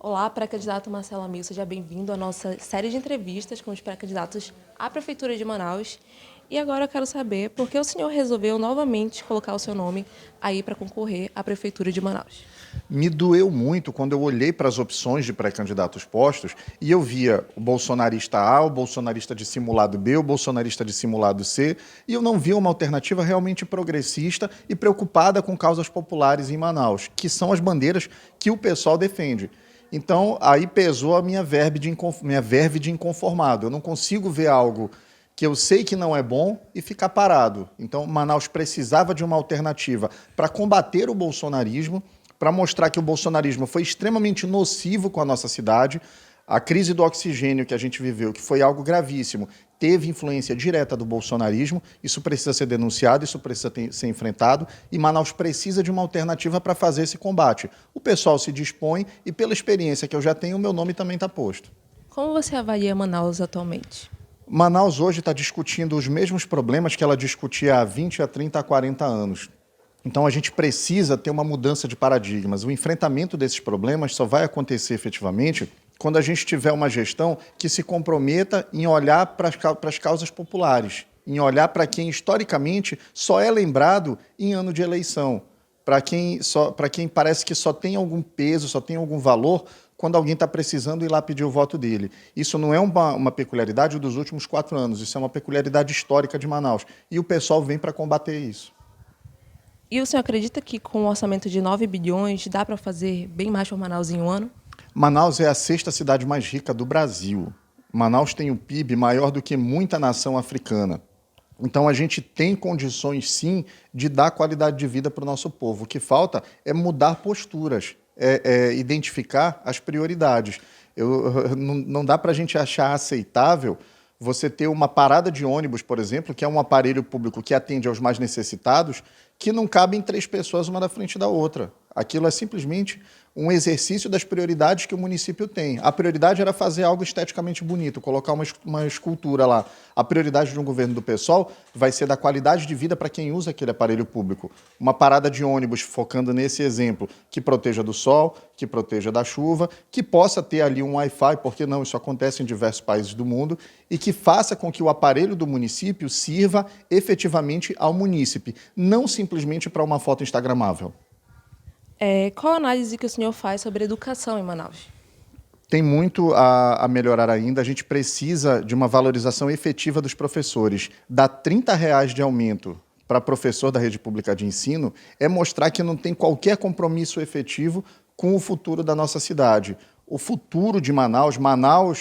Olá, pré-candidato Marcelo Amigo, seja bem-vindo à nossa série de entrevistas com os pré-candidatos à Prefeitura de Manaus. E agora eu quero saber por que o senhor resolveu novamente colocar o seu nome aí para concorrer à Prefeitura de Manaus. Me doeu muito quando eu olhei para as opções de pré-candidatos postos e eu via o bolsonarista A, o bolsonarista de simulado B, o bolsonarista de simulado C, e eu não via uma alternativa realmente progressista e preocupada com causas populares em Manaus, que são as bandeiras que o pessoal defende. Então, aí pesou a minha verve de inconformado. Eu não consigo ver algo que eu sei que não é bom e ficar parado. Então, Manaus precisava de uma alternativa para combater o bolsonarismo, para mostrar que o bolsonarismo foi extremamente nocivo com a nossa cidade. A crise do oxigênio que a gente viveu, que foi algo gravíssimo, teve influência direta do bolsonarismo. Isso precisa ser denunciado, isso precisa ser enfrentado, e Manaus precisa de uma alternativa para fazer esse combate. O pessoal se dispõe e, pela experiência que eu já tenho, o meu nome também está posto. Como você avalia Manaus atualmente? Manaus hoje está discutindo os mesmos problemas que ela discutia há 20, a 30, a 40 anos. Então, a gente precisa ter uma mudança de paradigmas. O enfrentamento desses problemas só vai acontecer efetivamente quando a gente tiver uma gestão que se comprometa em olhar para as causas populares, em olhar para quem, historicamente, só é lembrado em ano de eleição, para quem parece que só tem algum peso, só tem algum valor quando alguém está precisando ir lá pedir o voto dele. Isso não é uma peculiaridade dos últimos 4 anos, isso é uma peculiaridade histórica de Manaus. E o pessoal vem para combater isso. E o senhor acredita que com um orçamento de 9 bilhões dá para fazer bem mais por Manaus em um ano? Manaus é a 6ª cidade mais rica do Brasil. Manaus tem um PIB maior do que muita nação africana. Então, a gente tem condições, sim, de dar qualidade de vida para o nosso povo. O que falta é mudar posturas, identificar as prioridades. Não dá para a gente achar aceitável você ter uma parada de ônibus, por exemplo, que é um aparelho público que atende aos mais necessitados, que não cabem 3 pessoas uma na frente da outra. Aquilo é simplesmente um exercício das prioridades que o município tem. A prioridade era fazer algo esteticamente bonito, colocar uma escultura lá. A prioridade de um governo do PSOL vai ser da qualidade de vida para quem usa aquele aparelho público. Uma parada de ônibus, focando nesse exemplo, que proteja do sol, que proteja da chuva, que possa ter ali um Wi-Fi, porque não, isso acontece em diversos países do mundo, e que faça com que o aparelho do município sirva efetivamente ao munícipe, não simplesmente para uma foto instagramável. Qual a análise que o senhor faz sobre educação em Manaus? Tem muito a melhorar ainda. A gente precisa de uma valorização efetiva dos professores. Dar R$ 30 de aumento para professor da rede pública de ensino é mostrar que não tem qualquer compromisso efetivo com o futuro da nossa cidade. O futuro de Manaus,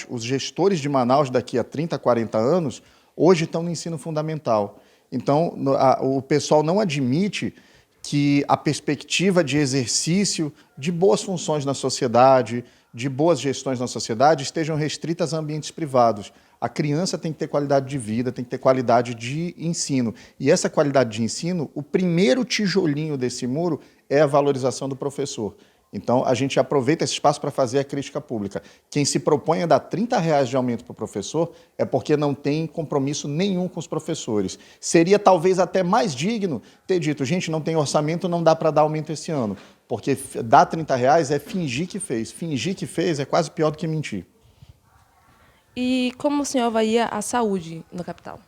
os gestores de Manaus daqui a 30, 40 anos, hoje estão no ensino fundamental. Então, o pessoal não admite que a perspectiva de exercício de boas funções na sociedade, de boas gestões na sociedade, estejam restritas a ambientes privados. A criança tem que ter qualidade de vida, tem que ter qualidade de ensino. E essa qualidade de ensino, o primeiro tijolinho desse muro é a valorização do professor. Então, a gente aproveita esse espaço para fazer a crítica pública. Quem se propõe a dar R$ 30 de aumento para o professor é porque não tem compromisso nenhum com os professores. Seria talvez até mais digno ter dito, gente, não tem orçamento, não dá para dar aumento esse ano. Porque dar R$ 30 é fingir que fez. Fingir que fez é quase pior do que mentir. E como o senhor avalia a saúde na capital?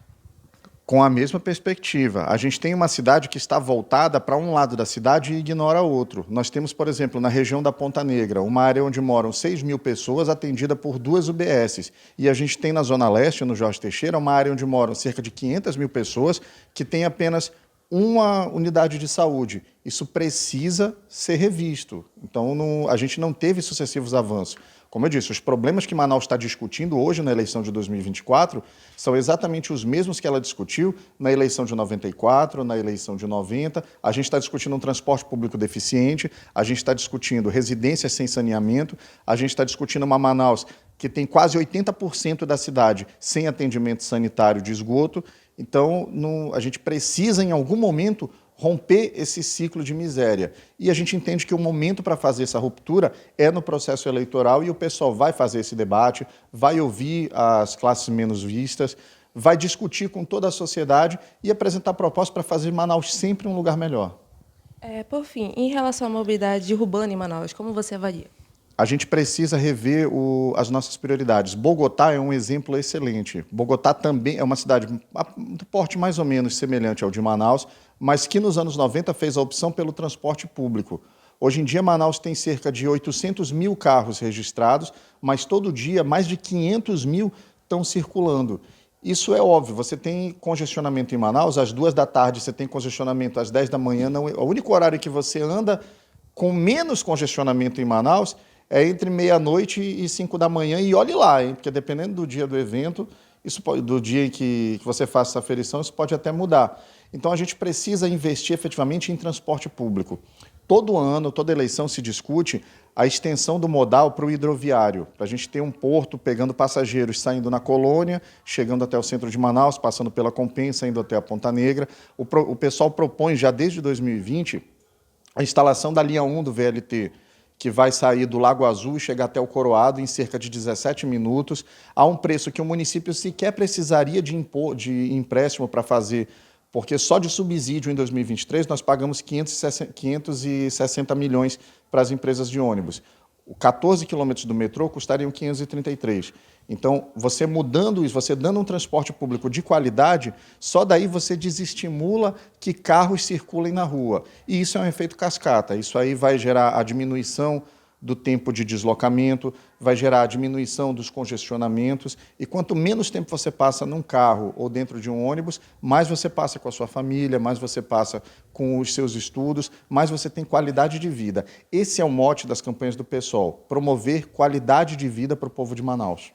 Com a mesma perspectiva. A gente tem uma cidade que está voltada para um lado da cidade e ignora outro. Nós temos, por exemplo, na região da Ponta Negra, uma área onde moram 6.000 pessoas atendida por 2 UBSs. E a gente tem na Zona Leste, no Jorge Teixeira, uma área onde moram cerca de 500.000 pessoas que tem apenas uma unidade de saúde. Isso precisa ser revisto. Então, a gente não teve sucessivos avanços. Como eu disse, os problemas que Manaus está discutindo hoje na eleição de 2024 são exatamente os mesmos que ela discutiu na eleição de 94, na eleição de 90. A gente está discutindo um transporte público deficiente, a gente está discutindo residências sem saneamento, a gente está discutindo uma Manaus que tem quase 80% da cidade sem atendimento sanitário de esgoto. Então, a gente precisa, em algum momento, romper esse ciclo de miséria. E a gente entende que o momento para fazer essa ruptura é no processo eleitoral e o pessoal vai fazer esse debate, vai ouvir as classes menos vistas, vai discutir com toda a sociedade e apresentar propostas para fazer Manaus sempre um lugar melhor. Por fim, em relação à mobilidade urbana em Manaus, como você avalia? a gente precisa rever as nossas prioridades. Bogotá é um exemplo excelente. Bogotá também é uma cidade do porte mais ou menos semelhante ao de Manaus, mas que nos anos 90 fez a opção pelo transporte público. Hoje em dia, Manaus tem cerca de 800 mil carros registrados, mas todo dia mais de 500 mil estão circulando. Isso é óbvio, você tem congestionamento em Manaus, às 2 da tarde você tem congestionamento às 10 da manhã, não, o único horário que você anda com menos congestionamento em Manaus é entre meia-noite e 5 da manhã, e olhe lá, hein, porque dependendo do dia do evento, do dia em que você faça essa aferição, isso pode até mudar. Então a gente precisa investir efetivamente em transporte público. Todo ano, toda eleição se discute a extensão do modal para o hidroviário, para a gente ter um porto pegando passageiros saindo na Colônia, chegando até o centro de Manaus, passando pela Compensa, indo até a Ponta Negra. O pessoal propõe já desde 2020 a instalação da linha 1 do VLT, que vai sair do Lago Azul e chegar até o Coroado em cerca de 17 minutos, a um preço que o município sequer precisaria de empréstimo para fazer, porque só de subsídio em 2023 nós pagamos 560 milhões para as empresas de ônibus. 14 quilômetros do metrô custariam 533. Então, você mudando isso, você dando um transporte público de qualidade, só daí você desestimula que carros circulem na rua. E isso é um efeito cascata. Isso aí vai gerar a diminuição do tempo de deslocamento, vai gerar a diminuição dos congestionamentos, e quanto menos tempo você passa num carro ou dentro de um ônibus, mais você passa com a sua família, mais você passa com os seus estudos, mais você tem qualidade de vida. Esse é o mote das campanhas do PSOL, promover qualidade de vida para o povo de Manaus.